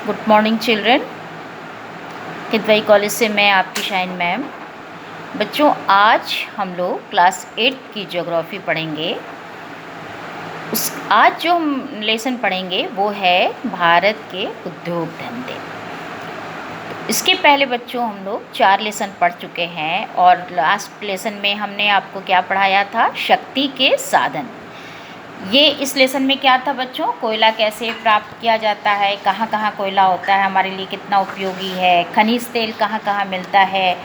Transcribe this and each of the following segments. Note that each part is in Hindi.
Good morning children. Kidwai college से मैं आपकी शाइन मैम। बच्चों, आज हम लोग क्लास 8 की ज्योग्राफी पढ़ेंगे। आज जो हम लेसन पढ़ेंगे वो है भारत के उद्योग धंधे। इसके पहले बच्चों हम लोग 4 लेसन पढ़ चुके हैं और लास्ट लेसन में हमने आपको क्या पढ़ाया था? शक्ति के साधन। ये इस लेसन में क्या था बच्चों? कोयला कैसे प्राप्त किया जाता है, कहाँ कहाँ कोयला होता है, हमारे लिए कितना उपयोगी है, खनिज तेल कहाँ कहाँ मिलता है।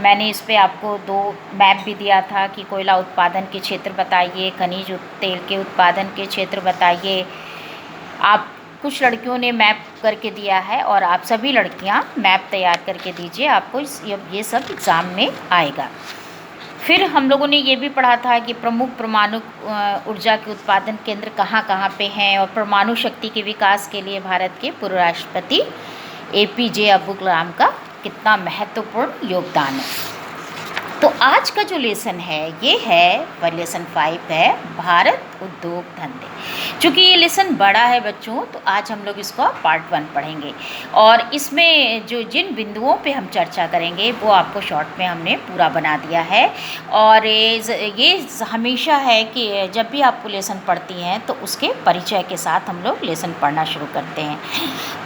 मैंने इस पे आपको 2 मैप भी दिया था कि कोयला उत्पादन के क्षेत्र बताइए, खनिज तेल के उत्पादन के क्षेत्र बताइए। आप कुछ लड़कियों ने मैप करके दिया है और आप सभी लड़कियाँ मैप तैयार करके दीजिए, आपको ये सब एग्ज़ाम में आएगा। फिर हम लोगों ने ये भी पढ़ा था कि प्रमुख परमाणु ऊर्जा के उत्पादन केंद्र कहाँ कहाँ पे हैं और परमाणु शक्ति के विकास के लिए भारत के पूर्व राष्ट्रपति APJ अब्दुल कलाम का कितना महत्वपूर्ण योगदान है। तो आज का जो लेसन है ये है वह लेसन 5 है, भारत उद्योग धंधे। चूँकि ये लेसन बड़ा है बच्चों, तो आज हम लोग इसको पार्ट 1 पढ़ेंगे और इसमें जो जिन बिंदुओं पे हम चर्चा करेंगे वो आपको शॉर्ट में हमने पूरा बना दिया है। और ये हमेशा है कि जब भी आपको लेसन पढ़ती हैं तो उसके परिचय के साथ हम लोग लेसन पढ़ना शुरू करते हैं।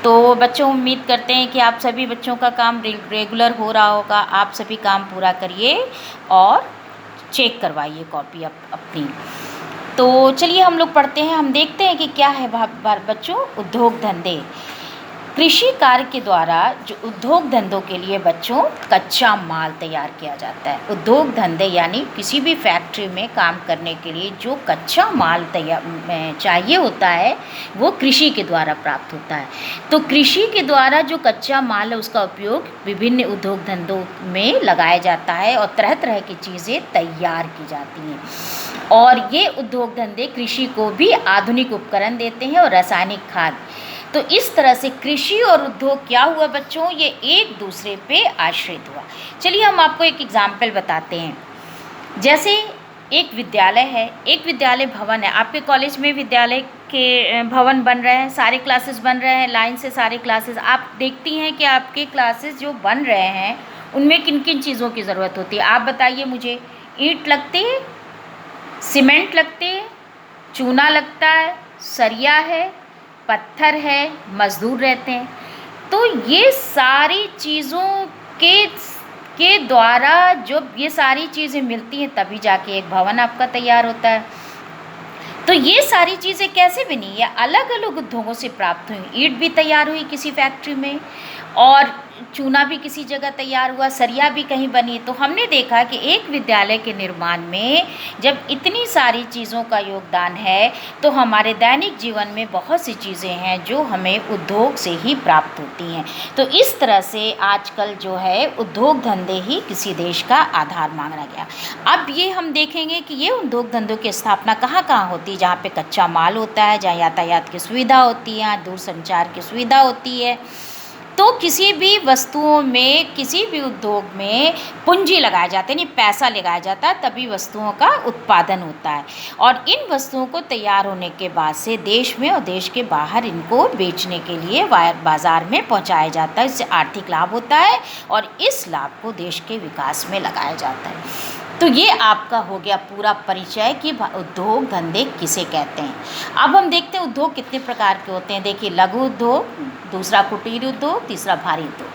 तो बच्चों, उम्मीद करते हैं कि आप सभी बच्चों का काम रेगुलर हो रहा होगा। आप सभी काम पूरा करिए और चेक करवाइए कॉपी अपनी। तो चलिए हम लोग पढ़ते हैं। हम देखते हैं कि क्या है बच्चों उद्योग धंधे। कृषि कार्य के द्वारा जो उद्योग धंधों के लिए बच्चों कच्चा माल तैयार किया जाता है। उद्योग धंधे यानी किसी भी फैक्ट्री में काम करने के लिए जो कच्चा माल तैयार चाहिए होता है वो कृषि के द्वारा प्राप्त होता है। तो कृषि के द्वारा जो कच्चा माल है उसका उपयोग विभिन्न उद्योग धंधों में लगाया जाता है और तरह तरह की चीज़ें तैयार की जाती हैं। और ये उद्योग धंधे कृषि को भी आधुनिक उपकरण देते हैं और रासायनिक खाद। तो इस तरह से कृषि और उद्योग क्या हुआ बच्चों? ये एक दूसरे पे आश्रित हुआ। चलिए हम आपको एक एग्जाम्पल बताते हैं। जैसे एक विद्यालय है, एक विद्यालय भवन है। आपके कॉलेज में विद्यालय के भवन बन रहे हैं, सारे क्लासेस बन रहे हैं, लाइन से सारे क्लासेस। आप देखती हैं कि आपके क्लासेस जो बन रहे हैं उनमें किन किन चीज़ों की ज़रूरत होती है। आप बताइए मुझे। ईंट लगती है, सीमेंट लगते हैं, चूना लगता है, सरिया है, पत्थर है, मज़दूर रहते हैं। तो ये सारी चीज़ों के द्वारा जब ये सारी चीज़ें मिलती हैं तभी जाके एक भवन आपका तैयार होता है। तो ये सारी चीज़ें कैसे बनी? ये अलग अलग उद्योगों से प्राप्त हुई। ईंट भी तैयार हुई किसी फैक्ट्री में और चूना भी किसी जगह तैयार हुआ, सरिया भी कहीं बनी। तो हमने देखा कि एक विद्यालय के निर्माण में जब इतनी सारी चीज़ों का योगदान है तो हमारे दैनिक जीवन में बहुत सी चीज़ें हैं जो हमें उद्योग से ही प्राप्त होती हैं। तो इस तरह से आजकल जो है उद्योग धंधे ही किसी देश का आधार माना गया। अब ये हम देखेंगे कि ये उद्योग धंधों की स्थापना कहाँ कहाँ होती है, जहाँ पे कच्चा माल होता है, जहाँ यातायात की सुविधा होती है, दूरसंचार की सुविधा होती है। तो किसी भी वस्तुओं में, किसी भी उद्योग में पूंजी लगाया जाता है, यानी पैसा लगाया जाता है, तभी वस्तुओं का उत्पादन होता है। और इन वस्तुओं को तैयार होने के बाद से देश में और देश के बाहर इनको बेचने के लिए बाज़ार में पहुंचाया जाता है। इससे आर्थिक लाभ होता है और इस लाभ को देश के विकास में लगाया जाता है। तो ये आपका हो गया पूरा परिचय कि उद्योग धंधे किसे कहते हैं। अब हम देखते हैं उद्योग कितने प्रकार के होते हैं। देखिए, लघु उद्योग, दूसरा कुटीर उद्योग, तीसरा भारी उद्योग।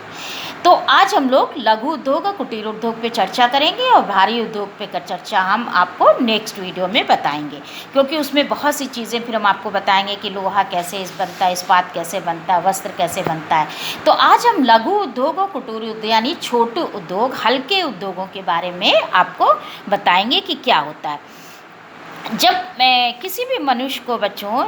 तो आज हम लोग लघु उद्योग और कुटीर उद्योग पे चर्चा करेंगे और भारी उद्योग पे चर्चा हम आपको नेक्स्ट वीडियो में बताएंगे, क्योंकि उसमें बहुत सी चीज़ें फिर हम आपको बताएंगे कि लोहा कैसे बनता है, इस्पात कैसे बनता है, वस्त्र कैसे बनता है। तो आज हम लघु उद्योग और कुटीर उद्योग यानी छोटे उद्योग, हल्के उद्योगों के बारे में आपको बताएंगे कि क्या होता है। जब किसी भी मनुष्य को बच्चों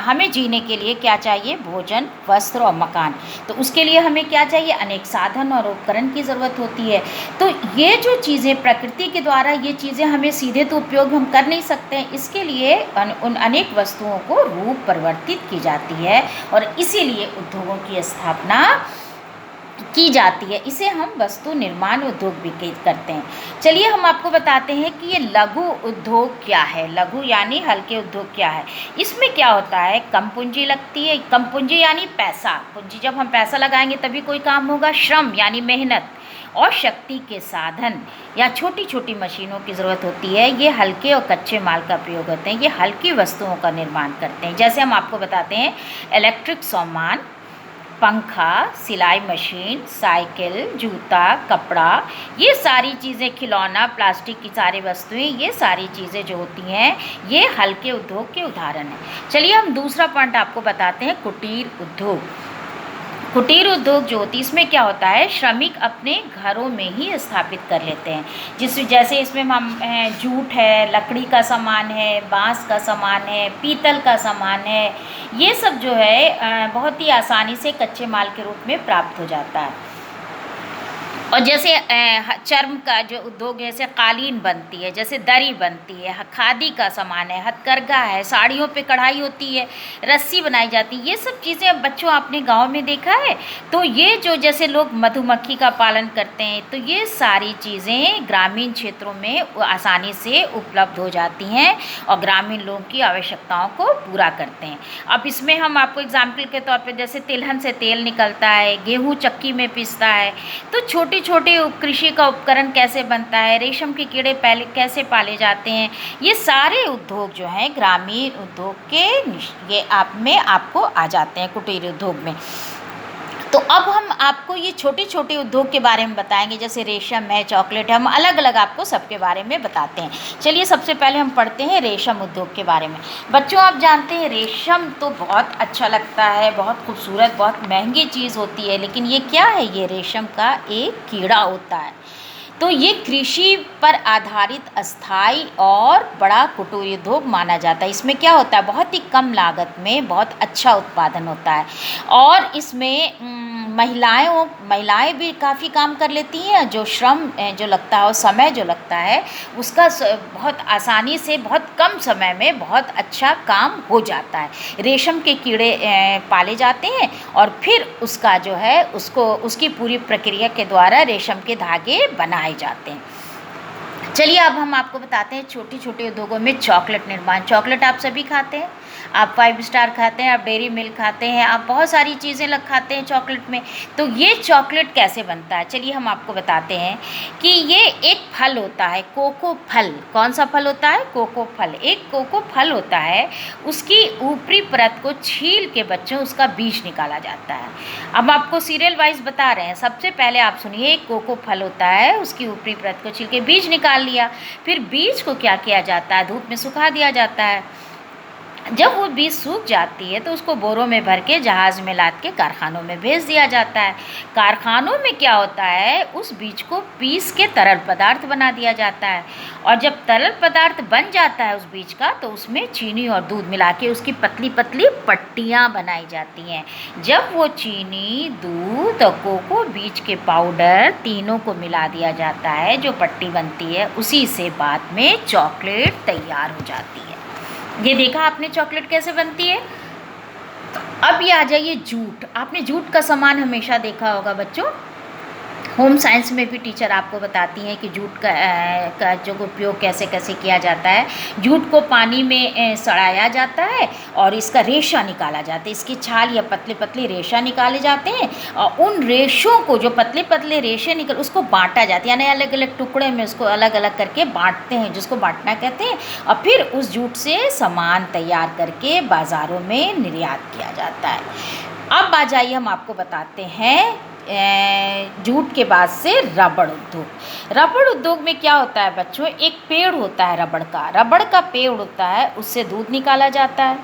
हमें जीने के लिए क्या चाहिए? भोजन, वस्त्र और मकान। तो उसके लिए हमें क्या चाहिए? अनेक साधन और उपकरण की ज़रूरत होती है। तो ये जो चीज़ें प्रकृति के द्वारा, ये चीज़ें हमें सीधे तो उपयोग हम कर नहीं सकते हैं। इसके लिए उन अनेक वस्तुओं को रूप परिवर्तित की जाती है और इसीलिए उद्योगों की स्थापना की जाती है, इसे हम वस्तु निर्माण उद्योग भी करते हैं। चलिए हम आपको बताते हैं कि ये लघु उद्योग क्या है। लघु यानी हल्के उद्योग क्या है। इसमें क्या होता है, कम पूंजी लगती है। कम पूंजी यानी पैसा, पूंजी जब हम पैसा लगाएंगे तभी कोई काम होगा। श्रम यानी मेहनत और शक्ति के साधन या छोटी छोटी मशीनों की ज़रूरत होती है। ये हल्के और कच्चे माल का प्रयोग होते हैं। ये हल्की वस्तुओं का निर्माण करते हैं। जैसे हम आपको बताते हैं, इलेक्ट्रिक सामान, पंखा, सिलाई मशीन, साइकिल, जूता, कपड़ा, ये सारी चीज़ें, खिलौना, प्लास्टिक की सारी वस्तुएं, ये सारी चीज़ें जो होती हैं ये हल्के उद्योग के उदाहरण हैं। चलिए हम दूसरा पॉइंट आपको बताते हैं, कुटीर उद्योग। कुटीर उद्योग जो होती है, इसमें क्या होता है, श्रमिक अपने घरों में ही स्थापित कर लेते हैं। जैसे इसमें हम जूट है, लकड़ी का सामान है, बांस का सामान है, पीतल का सामान है, ये सब जो है बहुत ही आसानी से कच्चे माल के रूप में प्राप्त हो जाता है। और जैसे चर्म का जो उद्योग है, जैसे कालीन बनती है, जैसे दरी बनती है, खादी का सामान है, हथकरघा है, साड़ियों पे कढ़ाई होती है, रस्सी बनाई जाती है, ये सब चीज़ें अब बच्चों आपने गांव में देखा है। तो ये जो जैसे लोग मधुमक्खी का पालन करते हैं, तो ये सारी चीज़ें ग्रामीण क्षेत्रों में आसानी से उपलब्ध हो जाती हैं और ग्रामीण लोगों की आवश्यकताओं को पूरा करते हैं। अब इसमें हम आपको एग्जाम्पल के तौर पर, जैसे तिलहन से तेल निकलता है, गेहूँ चक्की में पिसता है, तो छोटे छोटे कृषि का उपकरण कैसे बनता है, रेशम के कीड़े पहले कैसे पाले जाते हैं, ये सारे उद्योग जो हैं ग्रामीण उद्योग के ये आपको आ जाते हैं कुटीर उद्योग में। तो अब हम आपको ये छोटे छोटे उद्योग के बारे में बताएंगे, जैसे रेशम है, चॉकलेट है, हम अलग अलग आपको सबके बारे में बताते हैं। चलिए सबसे पहले हम पढ़ते हैं रेशम उद्योग के बारे में। बच्चों आप जानते हैं रेशम तो बहुत अच्छा लगता है, बहुत खूबसूरत, बहुत महंगी चीज़ होती है, लेकिन ये क्या है, ये रेशम का एक कीड़ा होता है। तो ये कृषि पर आधारित अस्थाई और बड़ा कुटीर उद्योग माना जाता है। इसमें क्या होता है, बहुत ही कम लागत में बहुत अच्छा उत्पादन होता है और इसमें महिलाएं भी काफ़ी काम कर लेती हैं। जो श्रम जो लगता है और समय जो लगता है उसका बहुत आसानी से बहुत कम समय में बहुत अच्छा काम हो जाता है। रेशम के कीड़े पाले जाते हैं और फिर उसका जो है उसकी पूरी प्रक्रिया के द्वारा रेशम के धागे बनाए जाते हैं। चलिए अब हम आपको बताते हैं छोटे छोटे उद्योगों में चॉकलेट निर्माण। चॉकलेट आप सभी खाते हैं, आप 5 स्टार खाते हैं, आप डेयरी मिल्क खाते हैं, आप बहुत सारी चीज़ें खाते हैं चॉकलेट में। तो ये चॉकलेट कैसे बनता है, चलिए हम आपको बताते हैं कि ये एक फल होता है, कोको फल। कौन सा फल होता है, कोको फल। एक कोको फल होता है, उसकी ऊपरी परत को छील के बच्चों उसका बीज निकाला जाता है। अब आपको सीरियल वाइज बता रहे हैं। सबसे पहले आप सुनिए, एक कोको फल होता है, उसकी ऊपरी परत को छील के बीज निकाल लिया, फिर बीज को क्या किया जाता है, धूप में सुखा दिया जाता है। जब वो बीज सूख जाती है तो उसको बोरों में भर के जहाज़ में लाद के कारखानों में भेज दिया जाता है। कारखानों में क्या होता है, उस बीज को पीस के तरल पदार्थ बना दिया जाता है और जब तरल पदार्थ बन जाता है उस बीज का, तो उसमें चीनी और दूध मिला के उसकी पतली पतली पट्टियाँ बनाई जाती हैं। जब वो चीनी, दूध और कोको बीज के पाउडर तीनों को मिला दिया जाता है, जो पट्टी बनती है, उसी से बाद में चॉकलेट तैयार हो जाती है। ये देखा आपने चॉकलेट कैसे बनती है। अब ये आ जाइए जूट। आपने जूट का सामान हमेशा देखा होगा बच्चों, होम साइंस में भी टीचर आपको बताती हैं कि जूट का जो उपयोग कैसे कैसे किया जाता है। जूट को पानी में सड़ाया जाता है और इसका रेशा निकाला जाता है, इसकी छाल या पतले पतले रेशा निकाले जाते हैं और उन रेशों को, जो पतले पतले रेशे उसको बांटा जाता है, यानी अलग अलग टुकड़े में उसको अलग अलग करके बांटते हैं, जिसको बांटना कहते हैं। और फिर उस जूट से सामान तैयार करके बाज़ारों में निर्यात किया जाता है। अब आ जाइए हम आपको बताते हैं जूट के बाद से रबड़ उद्योग। रबड़ उद्योग में क्या होता है बच्चों, एक पेड़ होता है रबड़ का पेड़ होता है, उससे दूध निकाला जाता है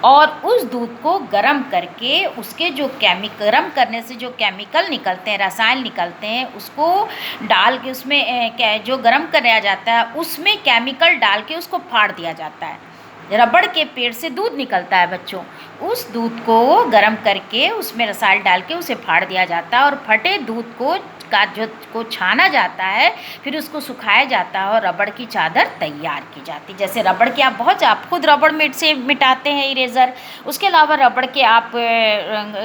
और उस दूध को गर्म करके उसके जो गर्म करने से जो केमिकल निकलते हैं, रसायन निकलते हैं, उसको डाल के उसमें जो गर्म कराया जाता है उसमें केमिकल डाल के उसको फाड़ दिया जाता है। रबड़ के पेड़ से दूध निकलता है बच्चों, उस दूध को गर्म करके उसमें रसायन डाल के उसे फाड़ दिया जाता है और फटे दूध को का जो को छाना जाता है, फिर उसको सुखाया जाता है और रबड़ की चादर तैयार की जाती है। जैसे रबड़ के आप खुद रबड़ मिट से मिटाते हैं इरेज़र, उसके अलावा रबड़ के आप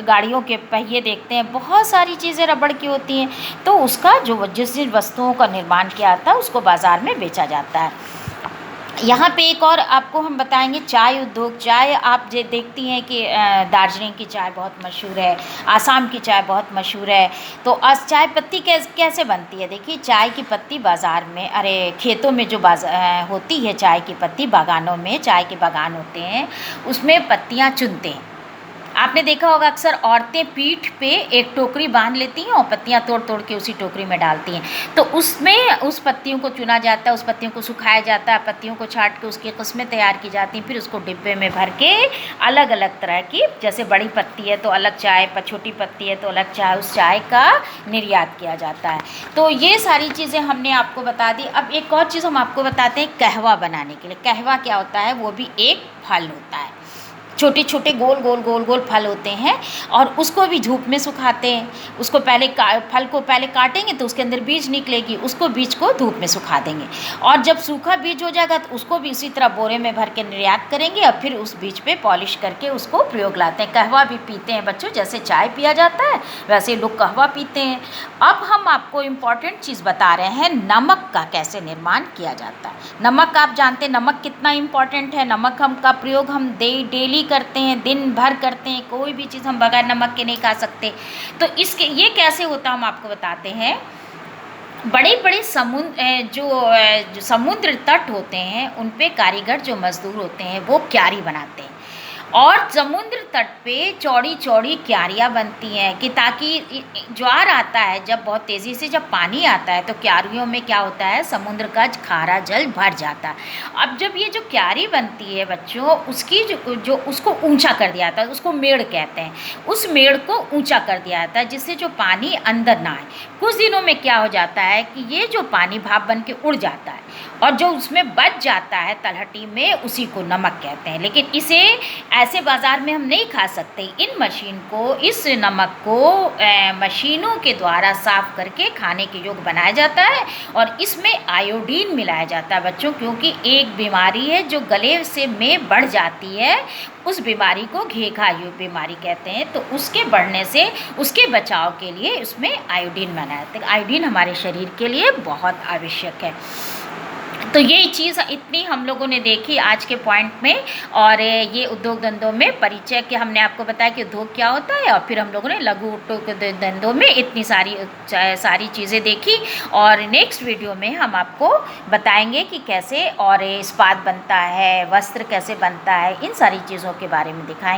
गाड़ियों के पहिए देखते हैं, बहुत सारी चीज़ें रबड़ की होती हैं। तो उसका जो जिस वस्तुओं का निर्माण किया जाता है उसको बाज़ार में बेचा जाता है। यहाँ पे एक और आपको हम बताएंगे चाय उद्योग। चाय आप जो देखती हैं कि दार्जिलिंग की चाय बहुत मशहूर है, आसाम की चाय बहुत मशहूर है। तो चाय पत्ती कैसे बनती है? देखिए, चाय की पत्ती बाज़ार में खेतों में जो होती है चाय की पत्ती, बागानों में चाय के बागान होते हैं, उसमें पत्तियाँ चुनते हैं। आपने देखा होगा अक्सर औरतें पीठ पे एक टोकरी बांध लेती हैं और पत्तियां तोड़ तोड़ के उसी टोकरी में डालती हैं। तो उसमें उस पत्तियों को चुना जाता है, उस पत्तियों को सुखाया जाता है, पत्तियों को छाट के उसकी किस्में तैयार की जाती हैं, फिर उसको डिब्बे में भर के अलग अलग तरह की, जैसे बड़ी पत्ती है तो अलग चाय, छोटी पत्ती है तो अलग चाय, उस चाय का निर्यात किया जाता है। तो ये सारी चीज़ें हमने आपको बता दी। अब एक और चीज़ हम आपको बताते हैं कहवा बनाने के लिए। कहवा क्या होता है? वो भी एक फल होता है, छोटे छोटे गोल गोल फल होते हैं, और उसको भी धूप में सुखाते हैं। उसको फल को पहले काटेंगे तो उसके अंदर बीज निकलेगी, उसको बीज को धूप में सुखा देंगे, और जब सूखा बीज हो जाएगा तो उसको भी उसी तरह बोरे में भर के निर्यात करेंगे, और फिर उस बीज पे पॉलिश करके उसको प्रयोग लाते हैं। कहवा भी पीते हैं बच्चों, जैसे चाय पिया जाता है वैसे लोग कहवा पीते हैं। अब हम आपको इम्पॉर्टेंट चीज़ बता रहे हैं, नमक का कैसे निर्माण किया जाता है। नमक आप जानते हैं नमक कितना इम्पॉर्टेंट है। नमक का प्रयोग हम डेली करते हैं, दिन भर करते हैं, कोई भी चीज़ हम बगैर नमक के नहीं खा सकते। तो ये कैसे होता हम आपको बताते हैं। बड़े बड़े जो समुद्र तट होते हैं उन पे कारीगर जो मज़दूर होते हैं वो क्यारी बनाते हैं, और समुद्र तट पे चौड़ी चौड़ी क्यारियाँ बनती हैं कि ताकि ज्वार आता है, जब बहुत तेज़ी से जब पानी आता है तो क्यारियों में क्या होता है, समुद्र का खारा जल भर जाता है। अब जब ये जो क्यारी बनती है बच्चों, उसकी जो उसको ऊंचा कर दिया जाता है, उसको मेड़ कहते हैं। उस मेड़ को ऊंचा कर दिया जाता है जिससे जो पानी अंदर ना आए। कुछ दिनों में क्या हो जाता है कि ये जो पानी भाप बन के उड़ जाता है, और जो उसमें बच जाता है तलहटी में, उसी को नमक कहते हैं। लेकिन इसे ऐसे बाज़ार में हम नहीं खा सकते। इस नमक को मशीनों के द्वारा साफ करके खाने के योग्य बनाया जाता है, और इसमें आयोडीन मिलाया जाता है बच्चों, क्योंकि एक बीमारी है जो गले से में बढ़ जाती है, उस बीमारी को घेघायु बीमारी कहते हैं। तो उसके बढ़ने से उसके बचाव के लिए उसमें आयोडीन बनाया जाता है। आयोडीन हमारे शरीर के लिए बहुत आवश्यक है। तो ये चीज़ इतनी हम लोगों ने देखी आज के पॉइंट में, और ये उद्योग धंधों में परिचय के हमने आपको बताया कि उद्योग क्या होता है, और फिर हम लोगों ने लघु उद्योग धंधों में इतनी सारी चीज़ें देखी। और नेक्स्ट वीडियो में हम आपको बताएंगे कि कैसे और इस्पात बनता है, वस्त्र कैसे बनता है, इन सारी चीज़ों के बारे में दिखाएंगे।